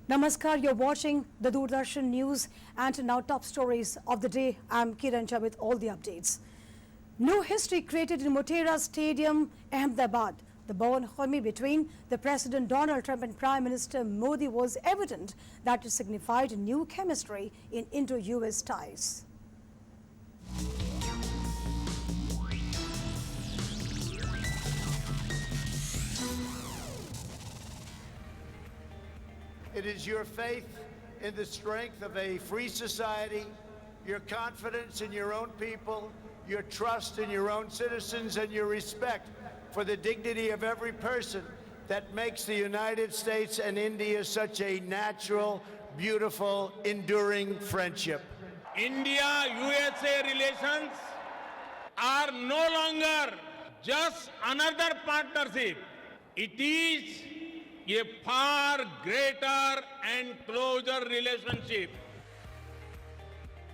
Namaskar, you're watching the Doordarshan news and now top stories of the day. I'm Kiran with all the updates. New history created in Motera Stadium, Ahmedabad. The bonhomie between the President Donald Trump and Prime Minister Modi was evident that it signified new chemistry in Indo-US ties. It is your faith in the strength of a free society, your confidence in your own people, your trust in your own citizens, and your respect for the dignity of every person that makes the United States and India such a natural, beautiful, enduring friendship. India-USA relations are no longer just another partnership. It is a far greater and closer relationship.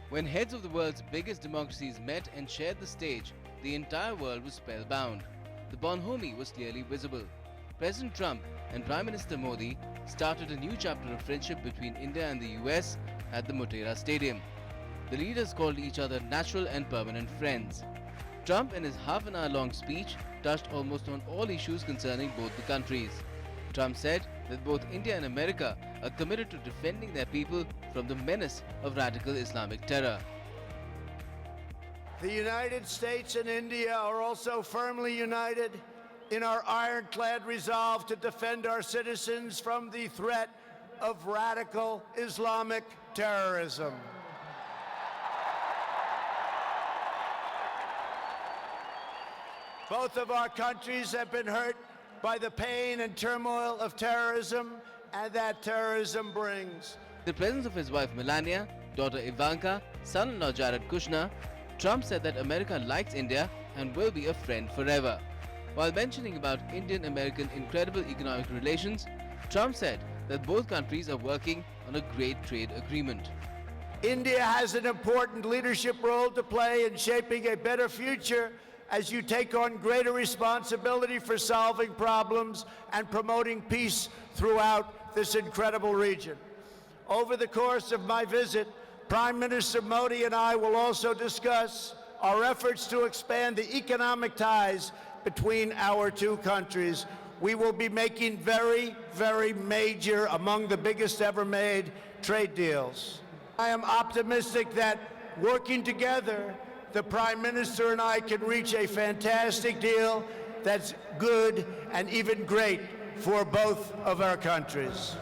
When heads of the world's biggest democracies met and shared the stage, the entire world was spellbound. The bonhomie was clearly visible. President Trump and Prime Minister Modi started a new chapter of friendship between India and the US at the Motera Stadium. The leaders called each other natural and permanent friends. Trump, in his half-an-hour-long speech, touched almost on all issues concerning both the countries. Trump said that both India and America are committed to defending their people from the menace of radical Islamic terror. The United States and India are also firmly united in our ironclad resolve to defend our citizens from the threat of radical Islamic terrorism. Both of our countries have been hurt by the pain and turmoil of terrorism and that terrorism brings. In the presence of his wife Melania, daughter Ivanka, son-in-law Jared Kushner, Trump said that America likes India and will be a friend forever. While mentioning about Indian-American incredible economic relations, Trump said that both countries are working on a great trade agreement. India has an important leadership role to play in shaping a better future as you take on greater responsibility for solving problems and promoting peace throughout this incredible region. Over the course of my visit, Prime Minister Modi and I will also discuss our efforts to expand the economic ties between our two countries. We will be making very major, among the biggest ever made, trade deals. I am optimistic that working together, the Prime Minister and I can reach a fantastic deal that's good and even great for both of our countries.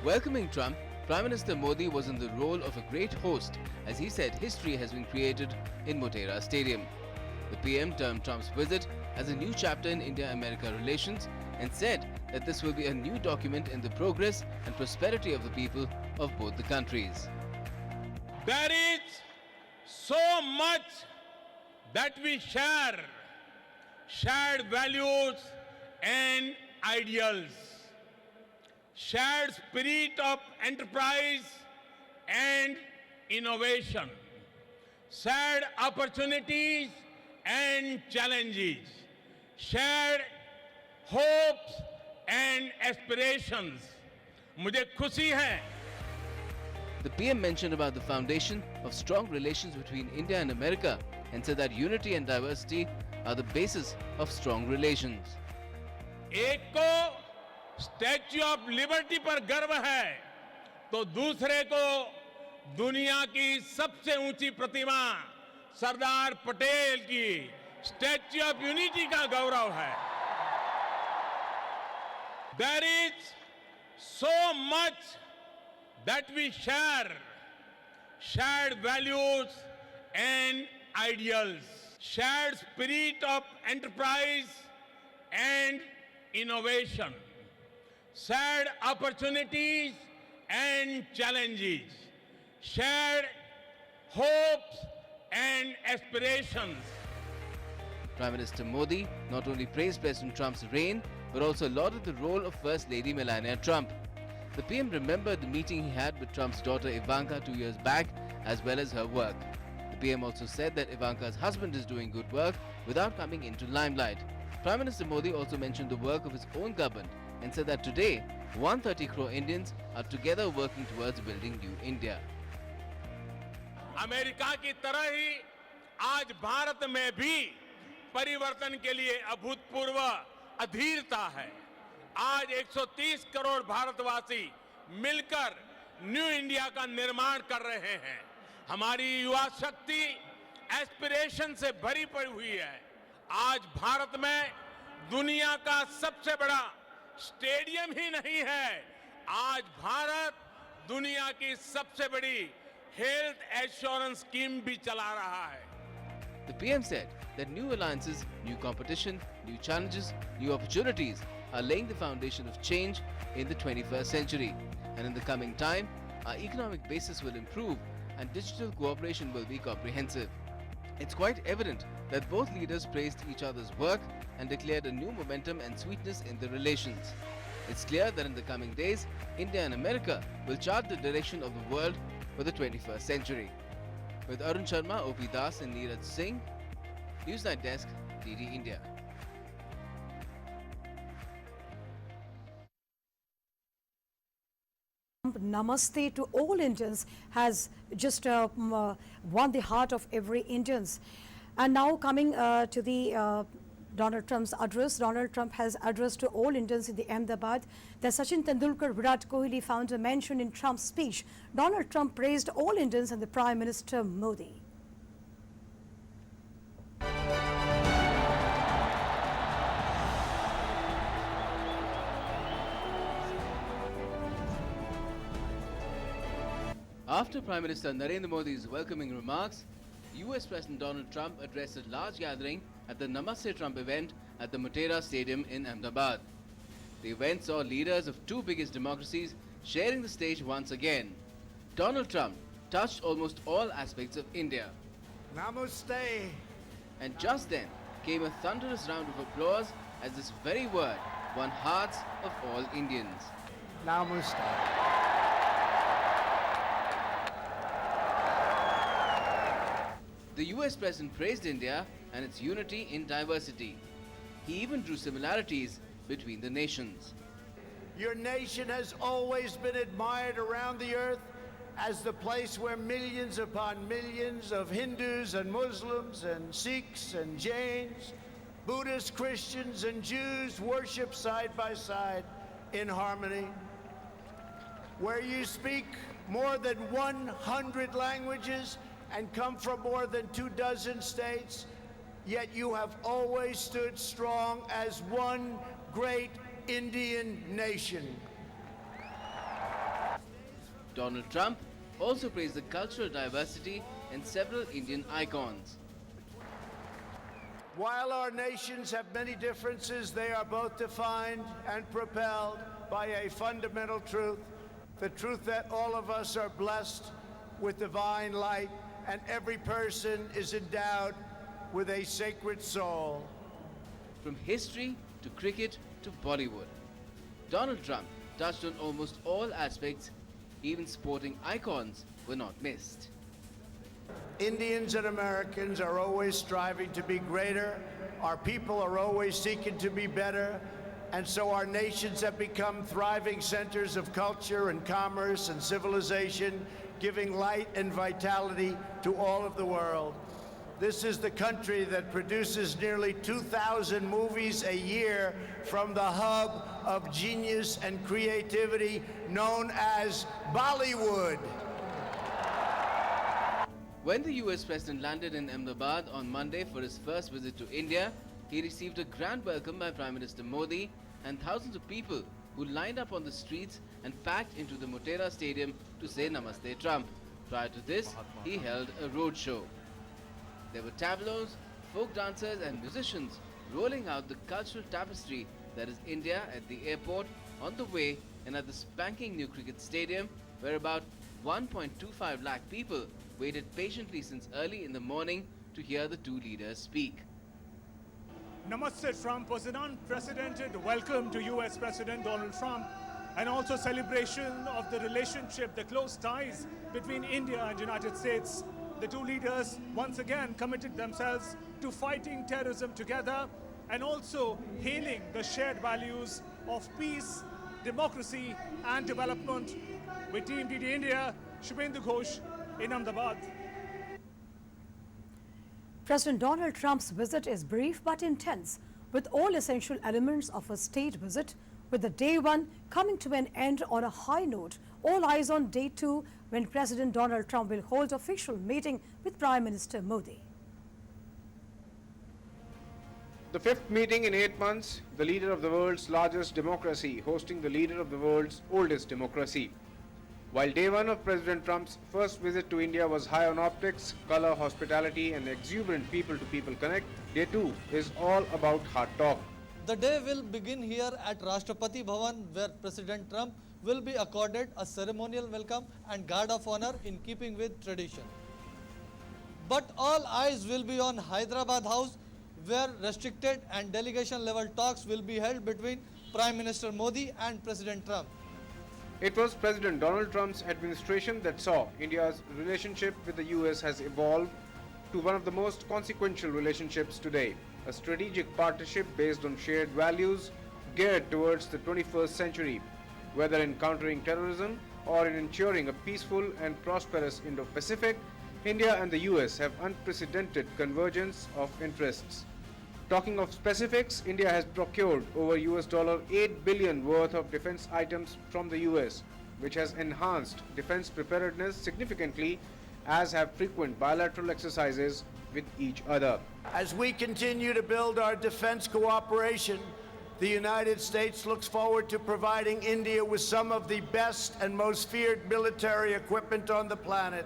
Welcoming Trump, Prime Minister Modi was in the role of a great host as he said history has been created in Motera Stadium. The PM termed Trump's visit as a new chapter in India-America relations and said that this will be a new document in the progress and prosperity of the people of both the countries. There is so much that we share, shared values and ideals, shared spirit of enterprise and innovation, shared opportunities and challenges, shared hopes and aspirations. मुझे खुशी है. The PM mentioned about the foundation of strong relations between India and America and said that unity and diversity are the basis of strong relations. एक को statue of liberty पर गर्व है तो दूसरे को दुनिया की सबसे ऊंची प्रतिमा सरदार पटेल की स्टैच्यू ऑफ यूनिटी का गौरव है. There is so much that we share, shared values and ideals, shared spirit of enterprise and innovation, shared opportunities and challenges, shared hopes and aspirations. Prime Minister Modi not only praised President Trump's reign but also lauded the role of First Lady Melania Trump. The PM remembered the meeting he had with Trump's daughter Ivanka 2 years back, as well as her work. The PM also said that Ivanka's husband is doing good work without coming into limelight. Prime Minister Modi also mentioned the work of his own government and said that today 130 crore Indians are together working towards building New India. America की तरह ही आज भारत में भी परिवर्तन के लिए अभूतपूर्व अधीरता है। आज 130 करोड़ भारतवासी मिलकर न्यू इंडिया का निर्माण कर रहे हैं। हमारी युवा शक्ति एस्पिरेशन से भरी पड़ी हुई है। आज भारत में दुनिया का सबसे बड़ा स्टेडियम ही नहीं है, आज भारत दुनिया की सबसे बड़ी हेल्थ एश्योरेंस स्कीम भी चला रहा है। The PM said that new alliances, new competition, new challenges, new opportunities are laying the foundation of change in the 21st century. And in the coming time, our economic basis will improve and digital cooperation will be comprehensive. It's quite evident that both leaders praised each other's work and declared a new momentum and sweetness in the relations. It's clear that in the coming days, India and America will chart the direction of the world for the 21st century. With Arun Sharma, O.P. Das and Neeraj Singh, Newsnight Desk, DD India. Namaste to all Indians has just won the heart of every Indians. And now coming to the Donald Trump's address. Donald Trump has addressed to all Indians in the Ahmedabad. The Sachin Tendulkar, Virat Kohli found a mention in Trump's speech. Donald Trump praised all Indians and the Prime Minister Modi. After Prime Minister Narendra Modi's welcoming remarks, US President Donald Trump addressed a large gathering at the Namaste Trump event at the Motera Stadium in Ahmedabad. The event saw leaders of two biggest democracies sharing the stage once again. Donald Trump touched almost all aspects of India. Namaste. And just then came a thunderous round of applause as this very word won hearts of all Indians. Namaste. The US President praised India and its unity in diversity. He even drew similarities between the nations. Your nation has always been admired around the earth as the place where millions upon millions of Hindus and Muslims and Sikhs and Jains, Buddhists, Christians and Jews worship side by side in harmony. Where you speak more than 100 languages and come from more than 24 states, yet you have always stood strong as one great Indian nation. Donald Trump also praised the cultural diversity in several Indian icons. While our nations have many differences, they are both defined and propelled by a fundamental truth, the truth that all of us are blessed with divine light and every person is endowed with a sacred soul. From history to cricket to Bollywood, Donald Trump touched on almost all aspects. Even sporting icons were not missed. Indians and Americans are always striving to be greater. Our people are always seeking to be better. And so our nations have become thriving centers of culture and commerce and civilization, giving light and vitality to all of the world. This is the country that produces nearly 2,000 movies a year from the hub of genius and creativity known as Bollywood. When the US President landed in Ahmedabad on Monday for his first visit to India, he received a grand welcome by Prime Minister Modi and thousands of people who lined up on the streets and packed into the Motera Stadium to say Namaste Trump. Prior to this, he held a road show. There were tableaus, folk dancers and musicians rolling out the cultural tapestry that is India at the airport, on the way and at the spanking new cricket stadium where about 1.25 lakh people waited patiently since early in the morning to hear the two leaders speak. Namaste Trump was an unprecedented welcome to US President Donald Trump and also celebration of the relationship, the close ties between India and United States. The two leaders once again committed themselves to fighting terrorism together and also hailing the shared values of peace, democracy and development. With Team DD India, Shubhendu Ghosh in Ahmedabad. President Donald Trump's visit is brief but intense, with all essential elements of a state visit, with the day one coming to an end on a high note. All eyes on day two, when President Donald Trump will hold official meeting with Prime Minister Modi. The fifth meeting in 8 months, the leader of the world's largest democracy hosting the leader of the world's oldest democracy. While day one of President Trump's first visit to India was high on optics, color, hospitality and exuberant people-to-people connect, day two is all about hard talk. The day will begin here at Rashtrapati Bhavan, where President Trump will be accorded a ceremonial welcome and guard of honor in keeping with tradition. But all eyes will be on Hyderabad House, where restricted and delegation level talks will be held between Prime Minister Modi and President Trump. It was President Donald Trump's administration that saw India's relationship with the US has evolved to one of the most consequential relationships today, a strategic partnership based on shared values geared towards the 21st century, whether in countering terrorism or in ensuring a peaceful and prosperous Indo-Pacific. India and the US have unprecedented convergence of interests. Talking of specifics, India has procured over $8 billion worth of defense items from the US, which has enhanced defense preparedness significantly, as have frequent bilateral exercises with each other. As we continue to build our defense cooperation, the United States looks forward to providing India with some of the best and most feared military equipment on the planet.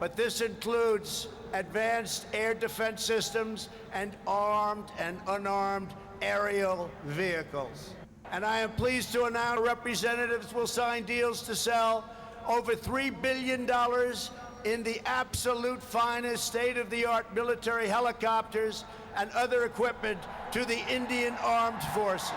But this includes advanced air defense systems and armed and unarmed aerial vehicles. And I am pleased to announce representatives will sign deals to sell over $3 billion in the absolute finest state-of-the-art military helicopters and other equipment to the Indian Armed Forces.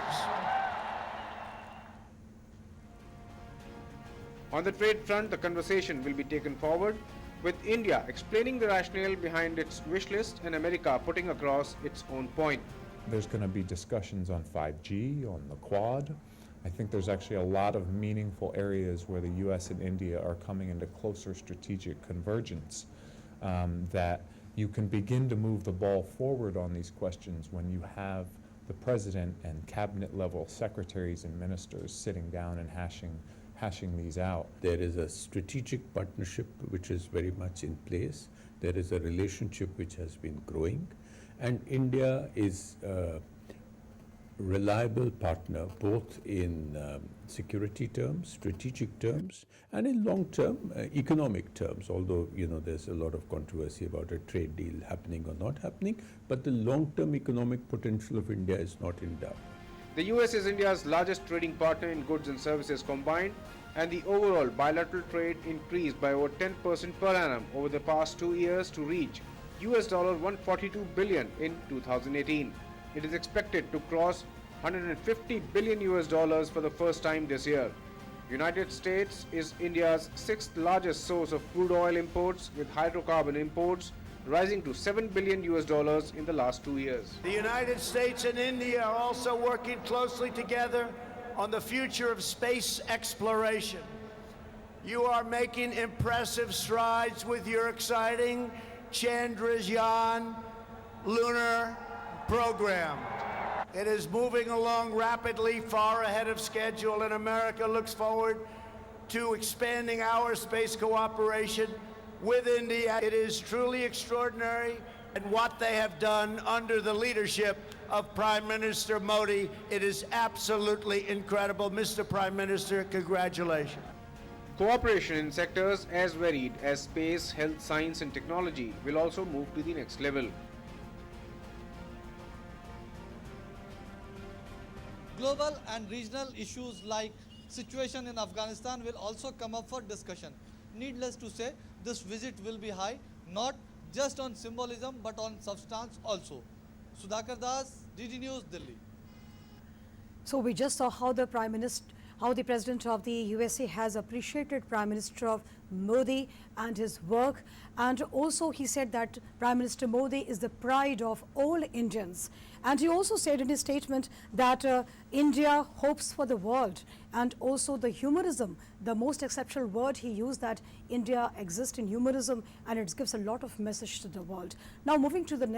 On the trade front, the conversation will be taken forward, with India explaining the rationale behind its wish list and America putting across its own point. There's going to be discussions on 5G, on the Quad. I think there's actually a lot of meaningful areas where the US and India are coming into closer strategic convergence, that you can begin to move the ball forward on these questions when you have the president and cabinet level secretaries and ministers sitting down and hashing these out. There is a strategic partnership which is very much in place. There is a relationship which has been growing, and India is a reliable partner both in security terms, strategic terms, and in long-term economic terms, although there's a lot of controversy about a trade deal happening or not happening, but the long-term economic potential of India is not in doubt. The US is India's largest trading partner in goods and services combined, and the overall bilateral trade increased by over 10% per annum over the past 2 years to reach $142 billion in 2018. It is expected to cross $150 billion for the first time this year. United States is India's sixth largest source of crude oil imports, with hydrocarbon imports rising to $7 billion in the last 2 years. The United States and India are also working closely together on the future of space exploration. You are making impressive strides with your exciting Chandrayaan lunar program. It is moving along rapidly, far ahead of schedule, and America looks forward to expanding our space cooperation with India. It is truly extraordinary, and what they have done under the leadership of Prime Minister Modi, it is absolutely incredible. Mr. Prime Minister, congratulations. Cooperation in sectors as varied as space, health, science and technology will also move to the next level. Global and regional issues like situation in Afghanistan will also come up for discussion. Needless to say, this visit will be high, not just on symbolism but on substance also. Sudhakar Das, DD News, Delhi. So we just saw how the Prime Minister how the President of the USA has appreciated Prime Minister Modi and his work. And also he said that Prime Minister Modi is the pride of all Indians. And he also said in his statement that India hopes for the world, and also the humanism, the most exceptional word he used, that India exists in humanism, and it gives a lot of message to the world. Now moving to the next